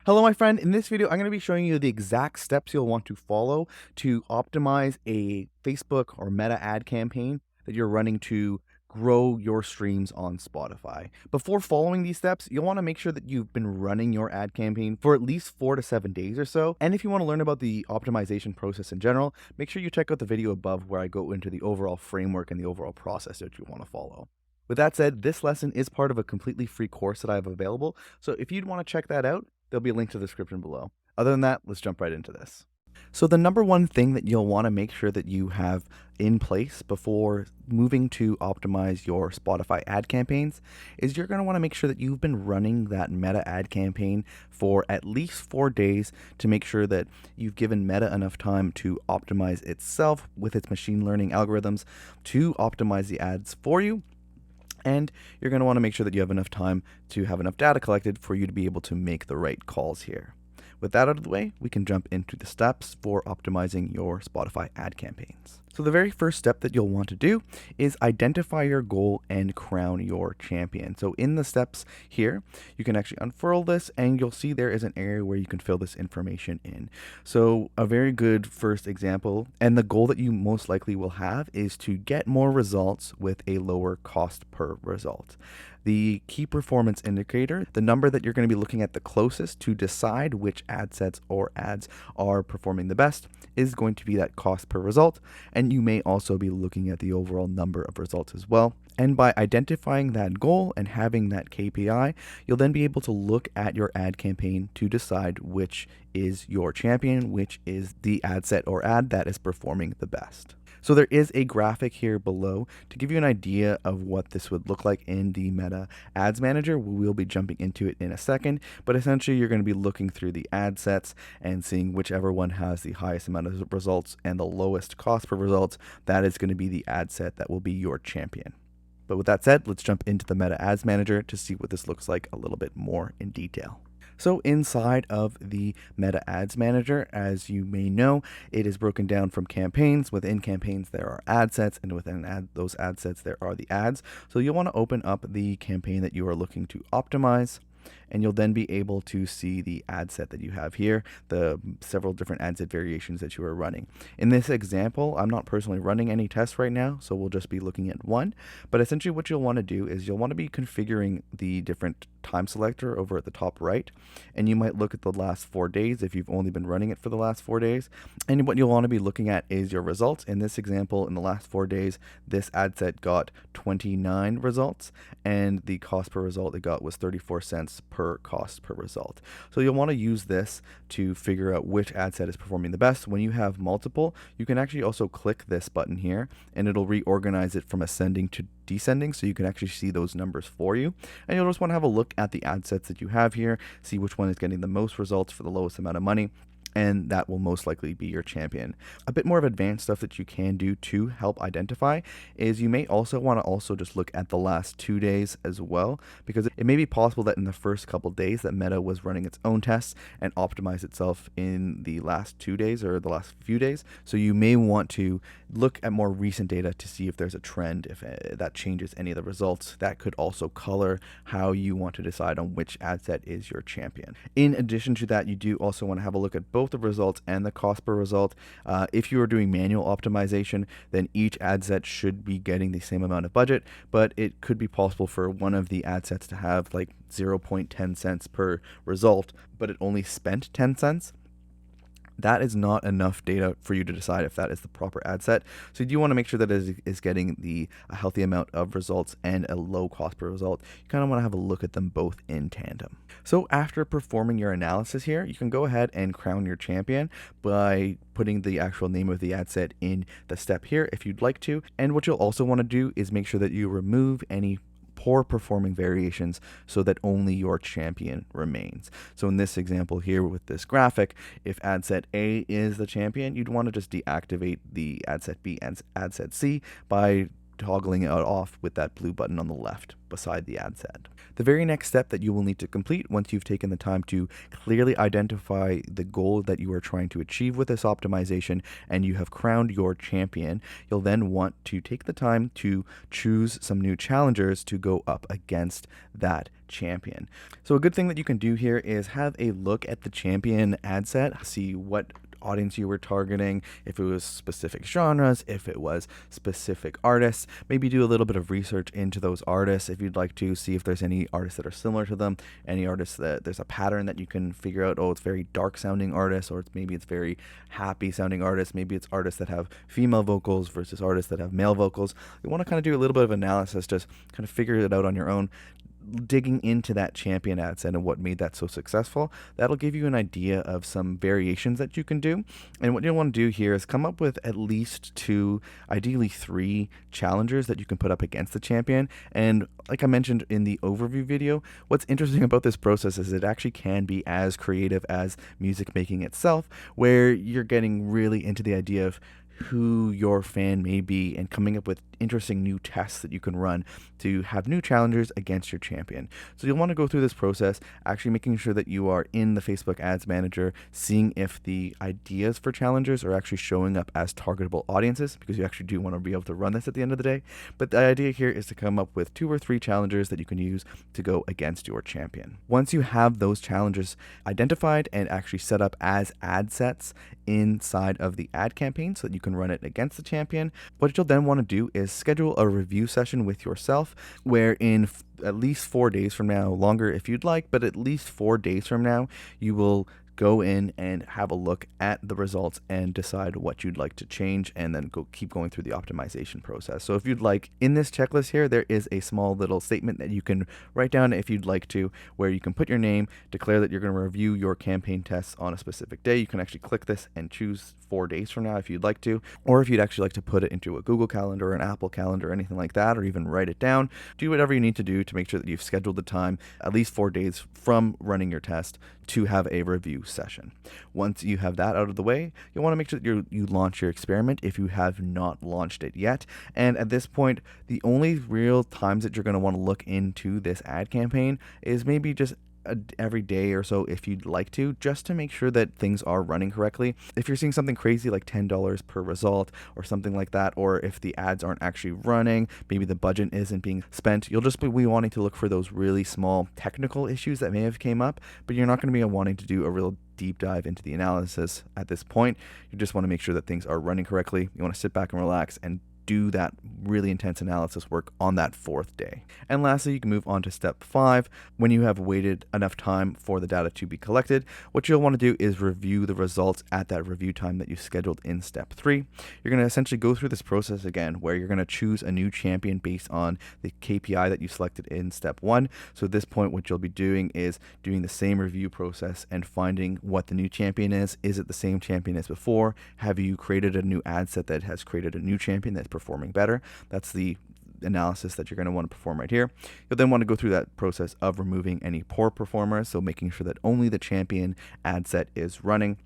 Hello, my friend. In this video, I'm going to be showing you the exact steps you'll want to follow to optimize a Facebook or Meta ad campaign that you're running to grow your streams on Spotify. Before following these steps, you'll want to make sure that you've been running your ad campaign for at least 4 to 7 days or so. And if you want to learn about the optimization process in general, make sure you check out the video above where I go into the overall framework and the overall process that you want to follow. With that said, this lesson is part of a completely free course that I have available. So if you'd want to check that out, there'll be a link to the description below. Other than that, let's jump right into this. So the number one thing that you'll want to make sure that you have in place before moving to optimize your Spotify ad campaigns is you're going to want to make sure that you've been running that Meta ad campaign for at least 4 days to make sure that you've given Meta enough time to optimize itself with its machine learning algorithms to optimize the ads for you. And you're going to want to make sure that you have enough time to have enough data collected for you to be able to make the right calls here. With that out of the way, we can jump into the steps for optimizing your Spotify ad campaigns. So the very first step that you'll want to do is identify your goal and crown your champion. So in the steps here, you can actually unfurl this and you'll see there is an area where you can fill this information in. So a very good first example, and the goal that you most likely will have, is to get more results with a lower cost per result. The key performance indicator, the number that you're going to be looking at the closest to decide which ad sets or ads are performing the best, is going to be that cost per result. And you may also be looking at the overall number of results as well. And by identifying that goal and having that KPI, you'll then be able to look at your ad campaign to decide which is your champion, which is the ad set or ad that is performing the best. So there is a graphic here below to give you an idea of what this would look like in the Meta Ads Manager. We'll be jumping into it in a second, but essentially you're going to be looking through the ad sets and seeing whichever one has the highest amount of results and the lowest cost per results. That is going to be the ad set that will be your champion. But with that said, let's jump into the Meta Ads Manager to see what this looks like a little bit more in detail. So inside of the Meta Ads Manager, as you may know, it is broken down from campaigns. Within campaigns, there are ad sets, and within those ad sets, there are the ads. So you'll want to open up the campaign that you are looking to optimize, and you'll then be able to see the ad set that you have here, the several different ad set variations that you are running. In this example, I'm not personally running any tests right now, so we'll just be looking at one. But essentially what you'll want to do is you'll want to be configuring the different time selector over at the top right, and you might look at the last 4 days if you've only been running it for the last 4 days. And what you'll want to be looking at is your results. In this example, in the last 4 days, this ad set got 29 results, and the cost per result it got was 34 cents per cost per result. So you'll want to use this to figure out which ad set is performing the best. When you have multiple, you can actually also click this button here, and it'll reorganize it from ascending to descending, so you can actually see those numbers for you. And you'll just want to have a look at the ad sets that you have here, see which one is getting the most results for the lowest amount of money, and that will most likely be your champion. A bit more of advanced stuff that you can do to help identify is you may also want to just look at the last 2 days as well, because it may be possible that in the first couple days that Meta was running its own tests and optimized itself in the last 2 days or the last few days. So you may want to look at more recent data to see if there's a trend, if that changes any of the results. That could also color how you want to decide on which ad set is your champion. In addition to that, you do also want to have a look at both the results and the cost per result. If you are doing manual optimization, then each ad set should be getting the same amount of budget, but it could be possible for one of the ad sets to have like 0.10 cents per result, but it only spent 10 cents. That is not enough data for you to decide if that is the proper ad set. So you do want to make sure that it is getting a healthy amount of results and a low cost per result. You kind of want to have a look at them both in tandem. So after performing your analysis here, you can go ahead and crown your champion by putting the actual name of the ad set in the step here if you'd like to. And what you'll also want to do is make sure that you remove any poor performing variations so that only your champion remains. So in this example here with this graphic, if ad set A is the champion, you'd want to just deactivate the ad set B and ad set C by toggling it off with that blue button on the left beside the ad set. The very next step that you will need to complete once you've taken the time to clearly identify the goal that you are trying to achieve with this optimization and you have crowned your champion, you'll then want to take the time to choose some new challengers to go up against that champion. So a good thing that you can do here is have a look at the champion ad set, see what audience you were targeting, if it was specific genres, if it was specific artists. Maybe do a little bit of research into those artists if you'd like to see if there's any artists that are similar to them, any artists that there's a pattern that you can figure out. Oh, it's very dark sounding artists, or maybe it's very happy sounding artists. Maybe it's artists that have female vocals versus artists that have male vocals. You want to kind of do a little bit of analysis, just kind of figure it out on your own, digging into that champion ad set and what made that so successful. That'll give you an idea of some variations that you can do. And what you'll want to do here is come up with at least 2, ideally 3 challengers that you can put up against the champion. And like I mentioned in the overview video, what's interesting about this process is it actually can be as creative as music making itself, where you're getting really into the idea of who your fan may be and coming up with interesting new tests that you can run to have new challengers against your champion. So you'll want to go through this process, actually making sure that you are in the Facebook Ads Manager, seeing if the ideas for challengers are actually showing up as targetable audiences, because you actually do want to be able to run this at the end of the day. But the idea here is to come up with 2 or 3 challengers that you can use to go against your champion. Once you have those challengers identified and actually set up as ad sets inside of the ad campaign so that you can run it against the champion, what you'll then want to do is schedule a review session with yourself, where in at least 4 days from now, longer if you'd like, but at least 4 days from now, you will go in and have a look at the results and decide what you'd like to change, and then keep going through the optimization process. So if you'd like, in this checklist here, there is a small little statement that you can write down if you'd like to, where you can put your name, declare that you're going to review your campaign tests on a specific day. You can actually click this and choose 4 days from now if you'd like to, or if you'd actually like to put it into a Google Calendar or an Apple Calendar or anything like that, or even write it down. Do whatever you need to do to make sure that you've scheduled the time at least 4 days from running your test to have a review session. Once you have that out of the way, you'll want to make sure that you launch your experiment if you have not launched it yet. And at this point, the only real times that you're going to want to look into this ad campaign is maybe just every day or so if you'd like to, just to make sure that things are running correctly. If you're seeing something crazy like $10 per result or something like that, or if the ads aren't actually running, maybe the budget isn't being spent, you'll just be wanting to look for those really small technical issues that may have came up, but you're not going to be wanting to do a real deep dive into the analysis at this point. You just want to make sure that things are running correctly. You want to sit back and relax and do that really intense analysis work on that 4th day. And lastly, you can move on to step 5. When you have waited enough time for the data to be collected, what you'll want to do is review the results at that review time that you scheduled in step 3. You're going to essentially go through this process again, where you're going to choose a new champion based on the KPI that you selected in step 1. So at this point, what you'll be doing is doing the same review process and finding what the new champion is. Is it the same champion as before? Have you created a new ad set that has created a new champion that's performing better? That's the analysis that you're going to want to perform right here. You'll then want to go through that process of removing any poor performers, so making sure that only the champion ad set is running.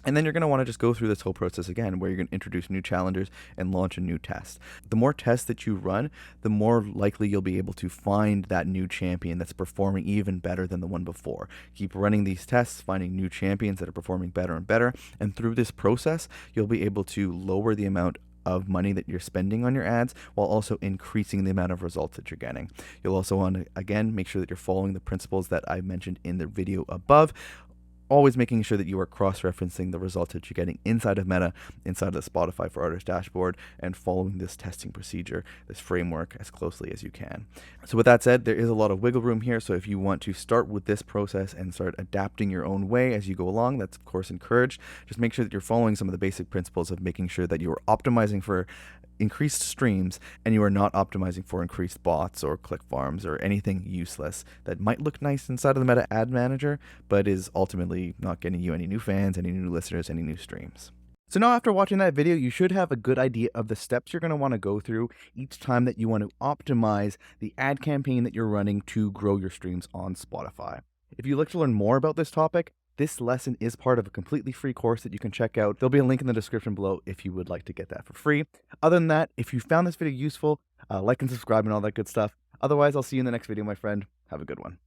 And then you're going to want to just go through this whole process again, where you're going to introduce new challengers and launch a new test. The more tests that you run, the more likely you'll be able to find that new champion that's performing even better than the one before. Keep running these tests, finding new champions that are performing better and better. And through this process, you'll be able to lower the amount of money that you're spending on your ads, while also increasing the amount of results that you're getting. You'll also want to, again, make sure that you're following the principles that I mentioned in the video above, always making sure that you are cross-referencing the results that you're getting inside of Meta, inside of the Spotify for Artists dashboard, and following this testing procedure, this framework, as closely as you can. So with that said, there is a lot of wiggle room here. So if you want to start with this process and start adapting your own way as you go along, that's of course encouraged. Just make sure that you're following some of the basic principles of making sure that you're optimizing for increased streams and you are not optimizing for increased bots or click farms or anything useless that might look nice inside of the Meta Ad Manager, but is ultimately not getting you any new fans, any new listeners, any new streams. So now after watching that video, you should have a good idea of the steps you're going to want to go through each time that you want to optimize the ad campaign that you're running to grow your streams on Spotify. If you'd like to learn more about this topic, This lesson is part of a completely free course that you can check out. There'll be a link in the description below if you would like to get that for free. Other than that, if you found this video useful, like and subscribe and all that good stuff. Otherwise, I'll see you in the next video, my friend. Have a good one.